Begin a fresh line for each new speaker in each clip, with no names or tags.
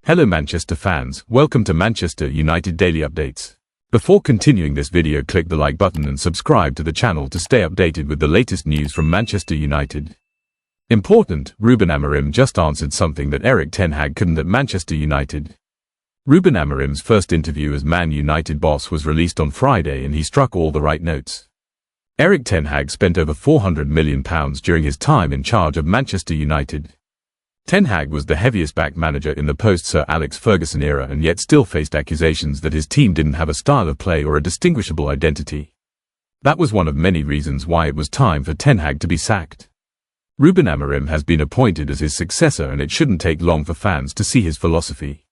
Hello Manchester fans, welcome to Manchester United Daily Updates. Before continuing this video, click the like button and subscribe to the channel to stay updated with the latest news from Manchester United. Important, Ruben Amorim just answered something that Erik ten Hag couldn't at Manchester United. Ruben Amorim's first interview as Man United boss was released on Friday and he struck all the right notes. Erik ten Hag spent over £400 million during his time in charge of Manchester United. Ten Hag was the heaviest backed manager in the post-Sir Alex Ferguson era and yet still faced accusations that his team didn't have a style of play or a distinguishable identity. That was one of many reasons why it was time for Ten Hag to be sacked. Ruben Amorim has been appointed as his successor and it shouldn't take long for fans to see his philosophy.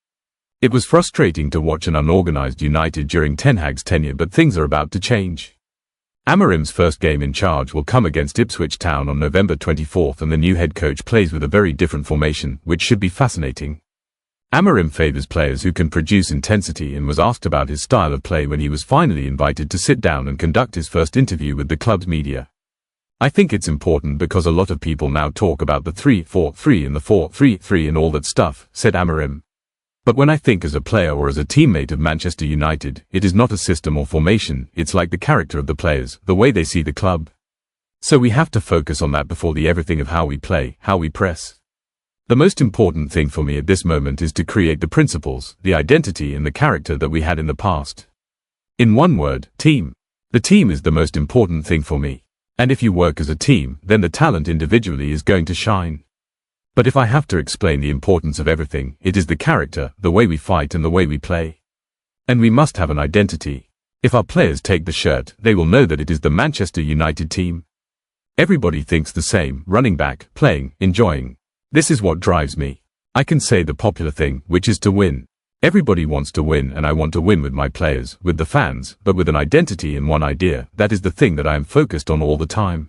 It was frustrating to watch an unorganized United during Ten Hag's tenure, but things are about to change. Amorim's first game in charge will come against Ipswich Town on November 24th and the new head coach plays with a very different formation, which should be fascinating. Amorim favours players who can produce intensity and was asked about his style of play when he was finally invited to sit down and conduct his first interview with the club's media. I think it's important because a lot of people now talk about the 3-4-3 and the 4-3-3 and all that stuff, said Amorim. But when I think as a player or as a teammate of Manchester United, it is not a system or formation, it's like the character of the players, the way they see the club. So we have to focus on that before the everything of how we play, how we press. The most important thing for me at this moment is to create the principles, the identity and the character that we had in the past. In one word, team. The team is the most important thing for me. And if you work as a team, then the talent individually is going to shine. But if I have to explain the importance of everything, it is the character, the way we fight and the way we play. And we must have an identity. If our players take the shirt, they will know that it is the Manchester United team. Everybody thinks the same, running back, playing, enjoying. This is what drives me. I can say the popular thing, which is to win. Everybody wants to win and I want to win with my players, with the fans, but with an identity and one idea. That is the thing that I am focused on all the time.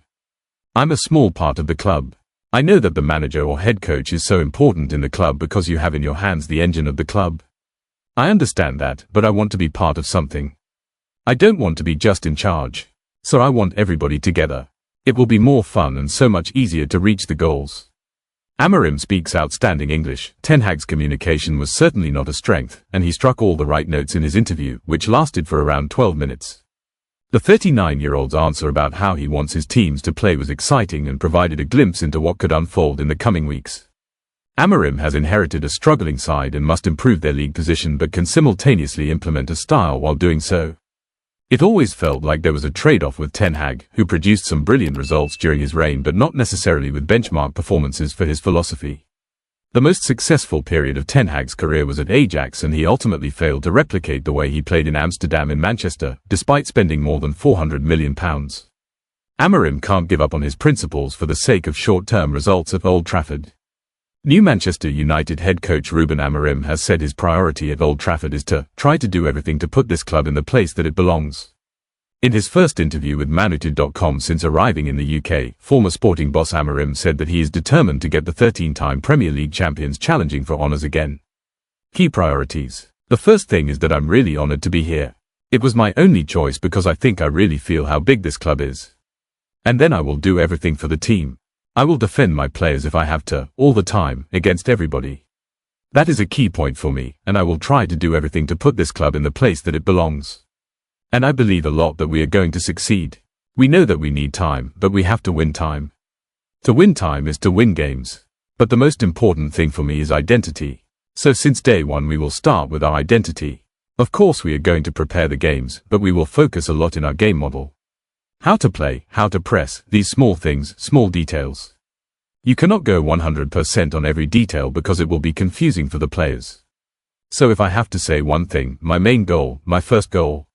I'm a small part of the club. I know that the manager or head coach is so important in the club because you have in your hands the engine of the club. I understand that, but I want to be part of something. I don't want to be just in charge. So I want everybody together. It will be more fun and so much easier to reach the goals. Amorim speaks outstanding English. Ten Hag's communication was certainly not a strength, and he struck all the right notes in his interview, which lasted for around 12 minutes. The 39-year-old's answer about how he wants his teams to play was exciting and provided a glimpse into what could unfold in the coming weeks. Amorim has inherited a struggling side and must improve their league position but can simultaneously implement a style while doing so. It always felt like there was a trade-off with Ten Hag, who produced some brilliant results during his reign but not necessarily with benchmark performances for his philosophy. The most successful period of Ten Hag's career was at Ajax and he ultimately failed to replicate the way he played in Amsterdam and Manchester, despite spending more than £400 million. Amorim can't give up on his principles for the sake of short-term results at Old Trafford. New Manchester United head coach Ruben Amorim has said his priority at Old Trafford is to try to do everything to put this club in the place that it belongs. In his first interview with Managerial since arriving in the UK, former Sporting boss Amorim said that he is determined to get the 13-time Premier League champions challenging for honours again. Key priorities. The first thing is that I'm really honoured to be here. It was my only choice because I think I really feel how big this club is. And then I will do everything for the team. I will defend my players if I have to, all the time, against everybody. That is a key point for me, and I will try to do everything to put this club in the place that it belongs. And I believe a lot that we are going to succeed. We know that we need time, but we have to win time. To win time is to win games. But the most important thing for me is identity. So since day one we will start with our identity. Of course we are going to prepare the games, but we will focus a lot in our game model. How to play, how to press, these small things, small details. You cannot go 100% on every detail because it will be confusing for the players. So if I have to say one thing, my main goal, my first goal.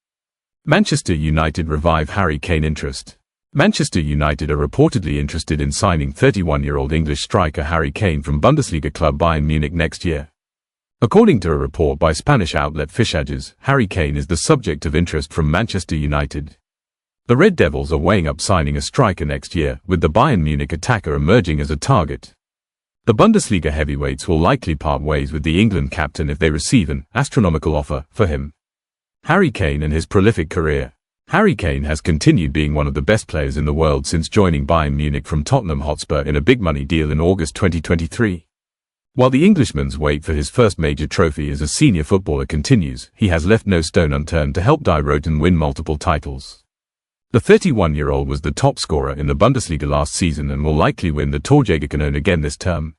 Manchester United revive Harry Kane interest. Manchester United are reportedly interested in signing 31-year-old English striker Harry Kane from Bundesliga club Bayern Munich next year. According to a report by Spanish outlet Fichajes, Harry Kane is the subject of interest from Manchester United. The Red Devils are weighing up signing a striker next year, with the Bayern Munich attacker emerging as a target. The Bundesliga heavyweights will likely part ways with the England captain if they receive an astronomical offer for him. Harry Kane and his prolific career. Harry Kane has continued being one of the best players in the world since joining Bayern Munich from Tottenham Hotspur in a big money deal in August 2023. While the Englishman's wait for his first major trophy as a senior footballer continues, he has left no stone unturned to help Die Roten win multiple titles. The 31-year-old was the top scorer in the Bundesliga last season and will likely win the Torjägerkanone again this term.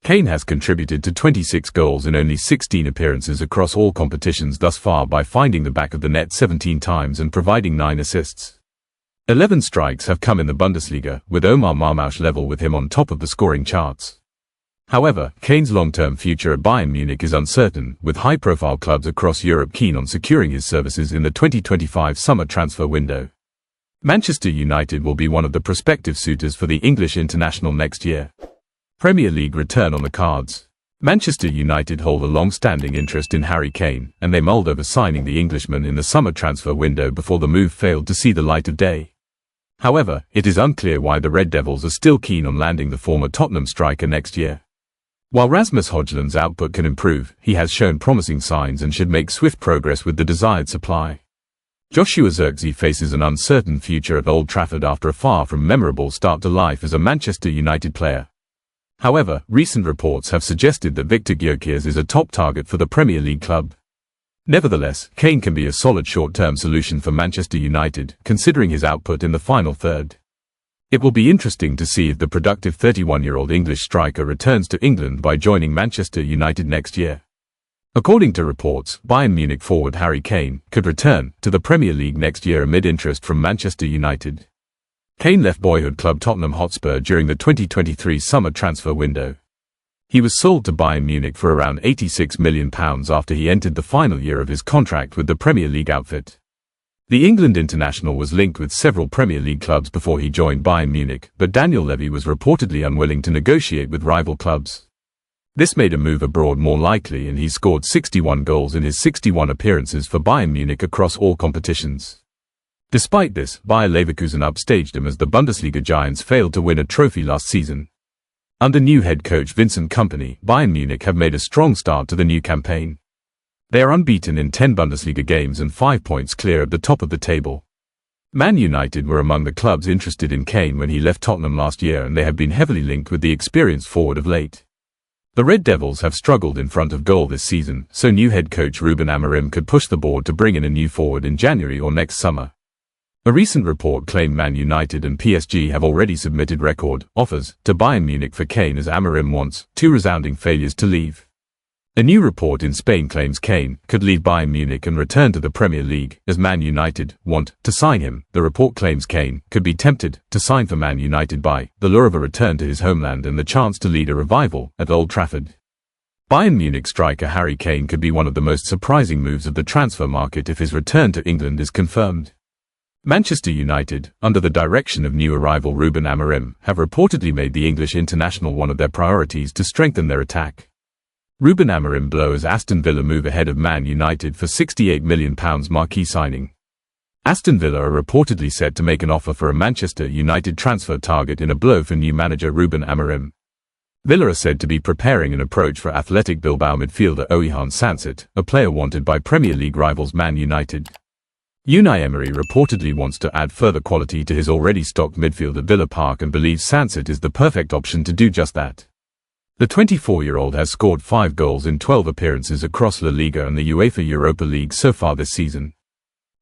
Kane has contributed to 26 goals in only 16 appearances across all competitions thus far by finding the back of the net 17 times and providing 9 assists. 11 strikes have come in the Bundesliga, with Omar Marmoush level with him on top of the scoring charts. However, Kane's long-term future at Bayern Munich is uncertain, with high-profile clubs across Europe keen on securing his services in the 2025 summer transfer window. Manchester United will be one of the prospective suitors for the English international next year. Premier League return on the cards. Manchester United hold a long-standing interest in Harry Kane, and they mulled over signing the Englishman in the summer transfer window before the move failed to see the light of day. However, it is unclear why the Red Devils are still keen on landing the former Tottenham striker next year. While Rasmus Højlund's output can improve, he has shown promising signs and should make swift progress with the desired supply. Joshua Zirkzee faces an uncertain future at Old Trafford after a far from memorable start to life as a Manchester United player. However, recent reports have suggested that Victor Gyökeres is a top target for the Premier League club. Nevertheless, Kane can be a solid short-term solution for Manchester United, considering his output in the final third. It will be interesting to see if the productive 31-year-old English striker returns to England by joining Manchester United next year. According to reports, Bayern Munich forward Harry Kane could return to the Premier League next year amid interest from Manchester United. Kane left boyhood club Tottenham Hotspur during the 2023 summer transfer window. He was sold to Bayern Munich for around £86 million after he entered the final year of his contract with the Premier League outfit. The England international was linked with several Premier League clubs before he joined Bayern Munich, but Daniel Levy was reportedly unwilling to negotiate with rival clubs. This made a move abroad more likely, and he scored 61 goals in his 61 appearances for Bayern Munich across all competitions. Despite this, Bayer Leverkusen upstaged him as the Bundesliga giants failed to win a trophy last season. Under new head coach Vincent Kompany, Bayern Munich have made a strong start to the new campaign. They are unbeaten in 10 Bundesliga games and 5 points clear at the top of the table. Man United were among the clubs interested in Kane when he left Tottenham last year, and they have been heavily linked with the experienced forward of late. The Red Devils have struggled in front of goal this season, so new head coach Ruben Amorim could push the board to bring in a new forward in January or next summer. A recent report claimed Man United and PSG have already submitted record offers to Bayern Munich for Kane, as Amorim wants 2 resounding failures to leave. A new report in Spain claims Kane could leave Bayern Munich and return to the Premier League, as Man United want to sign him. The report claims Kane could be tempted to sign for Man United by the lure of a return to his homeland and the chance to lead a revival at Old Trafford. Bayern Munich striker Harry Kane could be one of the most surprising moves of the transfer market if his return to England is confirmed. Manchester United, under the direction of new arrival Ruben Amorim, have reportedly made the English international one of their priorities to strengthen their attack. Ruben Amorim blows Aston Villa move ahead of Man United for £68 million marquee signing. Aston Villa are reportedly set to make an offer for a Manchester United transfer target in a blow for new manager Ruben Amorim. Villa are said to be preparing an approach for Athletic Bilbao midfielder Oihan Sancet, a player wanted by Premier League rivals Man United. Unai Emery reportedly wants to add further quality to his already stocked midfield at Villa Park and believes Sancet is the perfect option to do just that. The 24-year-old has scored 5 goals in 12 appearances across La Liga and the UEFA Europa League so far this season.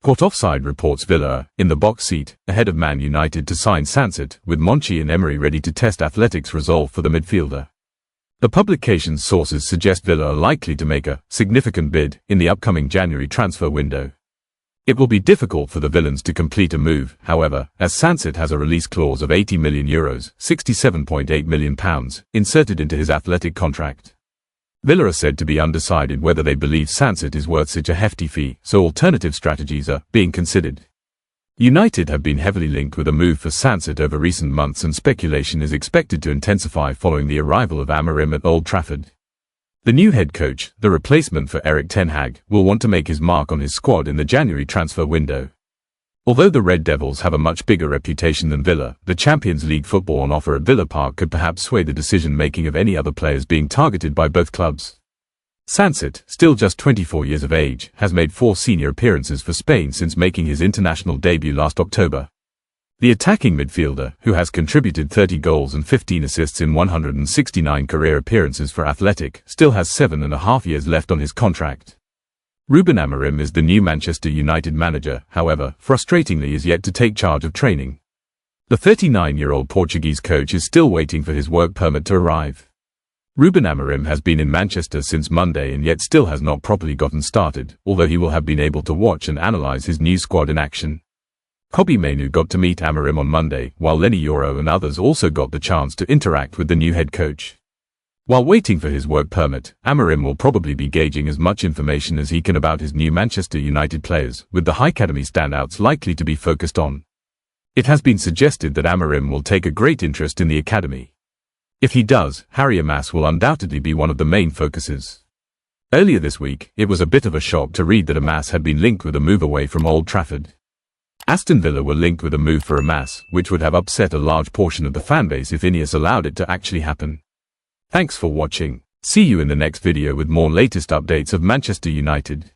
Caught Offside reports Villa are in the box seat, ahead of Man United to sign Sancet, with Monchi and Emery ready to test Athletic's resolve for the midfielder. The publication's sources suggest Villa are likely to make a significant bid in the upcoming January transfer window. It will be difficult for the Villains to complete a move, however, as Sancet has a release clause of €80 million, £67.8 million, inserted into his Athletic contract. Villa are said to be undecided whether they believe Sancet is worth such a hefty fee, so alternative strategies are being considered. United have been heavily linked with a move for Sancet over recent months, and speculation is expected to intensify following the arrival of Amorim at Old Trafford. The new head coach, the replacement for Erik ten Hag, will want to make his mark on his squad in the January transfer window. Although the Red Devils have a much bigger reputation than Villa, the Champions League football on offer at Villa Park could perhaps sway the decision-making of any other players being targeted by both clubs. Sancet, still just 24 years of age, has made 4 senior appearances for Spain since making his international debut last October. The attacking midfielder, who has contributed 30 goals and 15 assists in 169 career appearances for Athletic, still has 7.5 years left on his contract. Ruben Amorim is the new Manchester United manager, however, frustratingly is yet to take charge of training. The 39-year-old Portuguese coach is still waiting for his work permit to arrive. Ruben Amorim has been in Manchester since Monday and yet still has not properly gotten started, although he will have been able to watch and analyse his new squad in action. Kobbie Mainoo got to meet Amorim on Monday, while Lenny Yoro and others also got the chance to interact with the new head coach. While waiting for his work permit, Amorim will probably be gauging as much information as he can about his new Manchester United players, with the high academy standouts likely to be focused on. It has been suggested that Amorim will take a great interest in the academy. If he does, Harry Amas will undoubtedly be one of the main focuses. Earlier this week, it was a bit of a shock to read that Amas had been linked with a move away from Old Trafford. Aston Villa were linked with a move for Amas, which would have upset a large portion of the fanbase if Ineos allowed it to actually happen. Thanks for watching. See you in the next video with more latest updates of Manchester United.